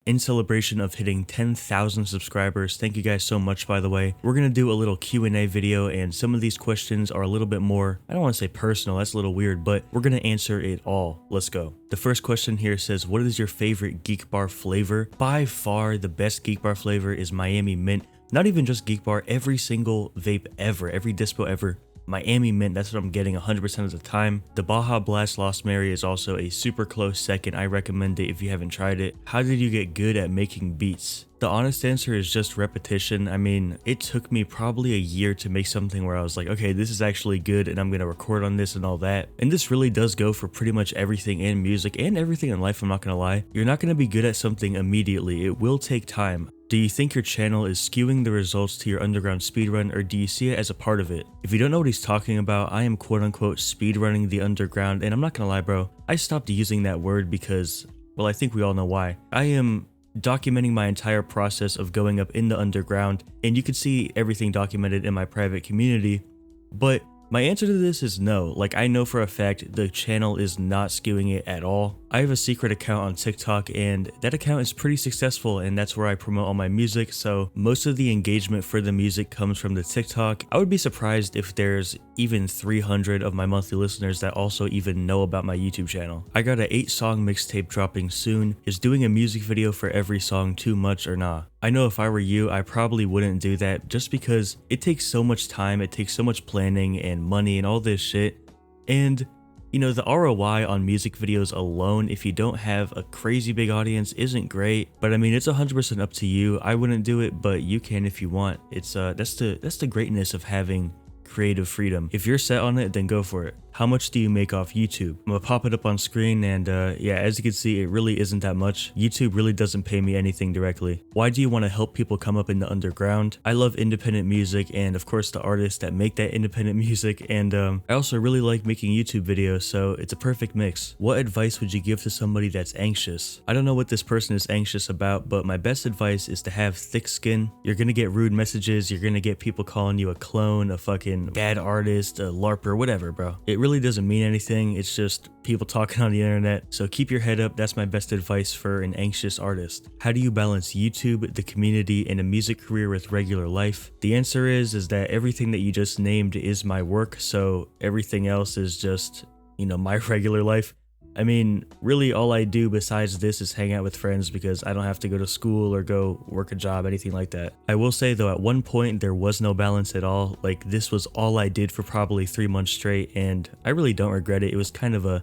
in celebration of hitting 10,000 subscribers. Thank you guys so much, by the way. We're gonna do a little Q&A video, and some of these questions are a little bit more, I don't want to say personal, that's a little weird, but we're gonna answer it all. Let's go. The first question here says, what is your favorite Geek Bar flavor? By far, the best Geek Bar flavor is Miami Mint. Not even just Geek Bar, every single vape ever, every dispo ever. Miami Mint, that's what I'm getting 100% of the time. The Baja Blast Lost Mary is also a super close second. I recommend it if you haven't tried it. How did you get good at making beats? The honest answer is just repetition. I mean, it took me probably a year to make something where I was like, okay, this is actually good and I'm gonna record on this and all that. And this really does go for pretty much everything in music and everything in life, I'm not gonna lie. You're not gonna be good at something immediately. It will take time. Do you think your channel is skewing the results to your underground speedrun, or do you see it as a part of it? If you don't know what he's talking about, I am quote unquote speedrunning the underground, and I'm not gonna lie, bro, I stopped using that word because, well, I think we all know why. I am documenting my entire process of going up in the underground, and you can see everything documented in my private community, but my answer to this is no. Like, I know for a fact the channel is not skewing it at all. I have a secret account on TikTok, and that account is pretty successful, and that's where I promote all my music, so most of the engagement for the music comes from the TikTok. I would be surprised if there's even 300 of my monthly listeners that also even know about my YouTube channel. I got an 8-song mixtape dropping soon. Is doing a music video for every song too much or nah? I know if I were you, I probably wouldn't do that just because it takes so much time, it takes so much planning and money and all this shit, and you know, the ROI on music videos alone, if you don't have a crazy big audience, isn't great. But I mean, it's 100% up to you. I wouldn't do it, but you can if you want. It's that's the greatness of having creative freedom. If you're set on it, then go for it. How much do you make off YouTube? I'm gonna pop it up on screen, and yeah, as you can see, it really isn't that much. YouTube really doesn't pay me anything directly. Why do you want to help people come up in the underground? I love independent music, and of course the artists that make that independent music, and I also really like making YouTube videos, so it's a perfect mix. What advice would you give to somebody that's anxious? I don't know what this person is anxious about, but my best advice is to have thick skin. You're gonna get rude messages, you're gonna get people calling you a clone, a fucking bad artist, a LARPer, whatever, bro. It really doesn't mean anything, it's just people talking on the internet, so keep your head up. That's my best advice for an anxious artist. How do you balance YouTube, the community, and a music career with regular life? The answer is that everything that you just named is my work, so everything else is just, you know, my regular life. I mean, really all I do besides this is hang out with friends because I don't have to go to school or go work a job, anything like that. I will say though, at one point there was no balance at all. Like, this was all I did for probably 3 months straight, and I really don't regret it. It was kind of a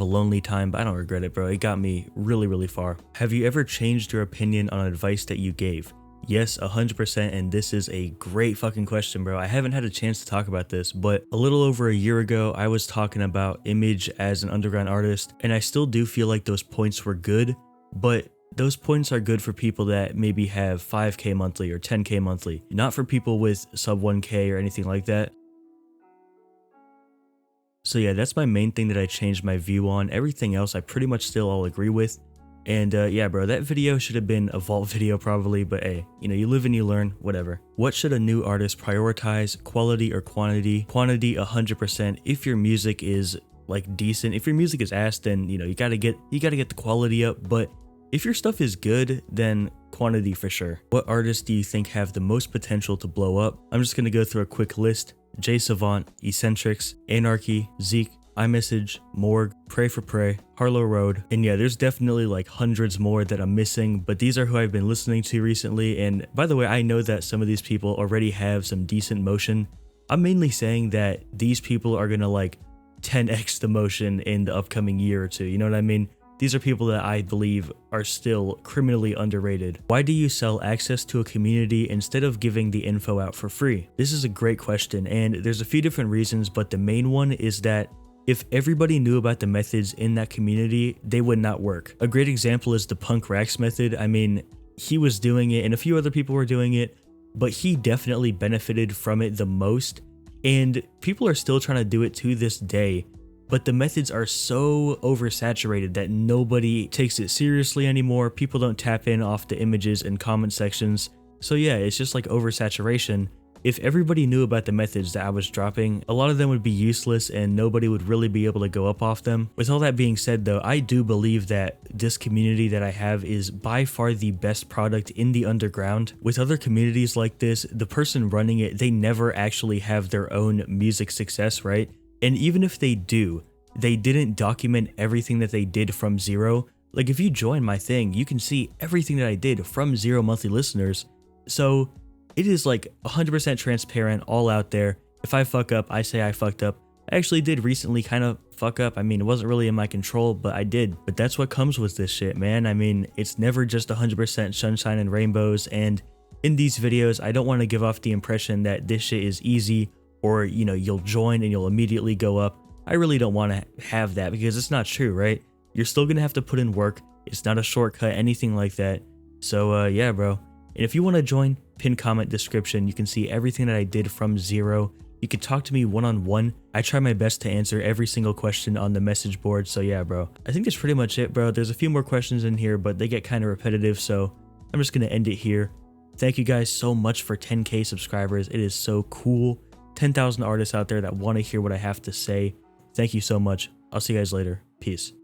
lonely time, but I don't regret it, bro. It got me really, really far. Have you ever changed your opinion on advice that you gave? Yes, 100%, and this is a great fucking question, bro. I haven't had a chance to talk about this, but a little over a year ago, I was talking about image as an underground artist, and I still do feel like those points were good, but those points are good for people that maybe have 5K monthly or 10K monthly, not for people with sub 1K or anything like that. So yeah, that's my main thing that I changed my view on. Everything else I pretty much still all agree with. And yeah, bro, that video should have been a vault video probably, but hey, you know, you live and you learn, whatever. What should a new artist prioritize, quality or quantity? Quantity 100%. If your music is like decent, if your music is ass, then you know, you gotta get the quality up, but if your stuff is good, then quantity for sure. What artists do you think have the most potential to blow up? I'm just gonna go through a quick list. J Savant, Eccentrics, Anarchy, Zeke, iMessage, Morgue, Pray for Prey, Harlow Road, and yeah, there's definitely like hundreds more that I'm missing, but these are who I've been listening to recently. And by the way, I know that some of these people already have some decent motion. I'm mainly saying that these people are gonna like 10x the motion in the upcoming year or two, you know what I mean? These are people that I believe are still criminally underrated. Why do you sell access to a community instead of giving the info out for free? This is a great question, and there's a few different reasons, but the main one is that if everybody knew about the methods in that community, they would not work. A great example is the Punk Racks method. I mean, he was doing it and a few other people were doing it, but he definitely benefited from it the most, and people are still trying to do it to this day. But the methods are so oversaturated that nobody takes it seriously anymore. People don't tap in off the images and comment sections. So yeah, it's just like oversaturation. if everybody knew about the methods that I was dropping, a lot of them would be useless and nobody would really be able to go up off them. With all that being said though, I do believe that this community that I have is by far the best product in the underground. With other communities like this, the person running it, they never actually have their own music success, right? And even if they do, they didn't document everything that they did from zero. Like if you join my thing, you can see everything that I did from 0 monthly listeners. So it is like 100% transparent, all out there. If I fuck up, I say I fucked up. I actually did recently kind of fuck up. I mean, it wasn't really in my control, but I did. But that's what comes with this shit, man. I mean, it's never just 100% sunshine and rainbows. And in these videos, I don't want to give off the impression that this shit is easy or, you know, you'll join and you'll immediately go up. I really don't want to have that because it's not true, right? You're still going to have to put in work. It's not a shortcut, anything like that. So yeah, bro. And if you want to join, pin comment description. You can see everything that I did from zero. You can talk to me one-on-one. I try my best to answer every single question on the message board. So yeah, bro. I think that's pretty much it, bro. There's a few more questions in here, but they get kind of repetitive. So I'm just going to end it here. Thank you guys so much for 10K subscribers. It is so cool. 10,000 artists out there that want to hear what I have to say. Thank you so much. I'll see you guys later. Peace.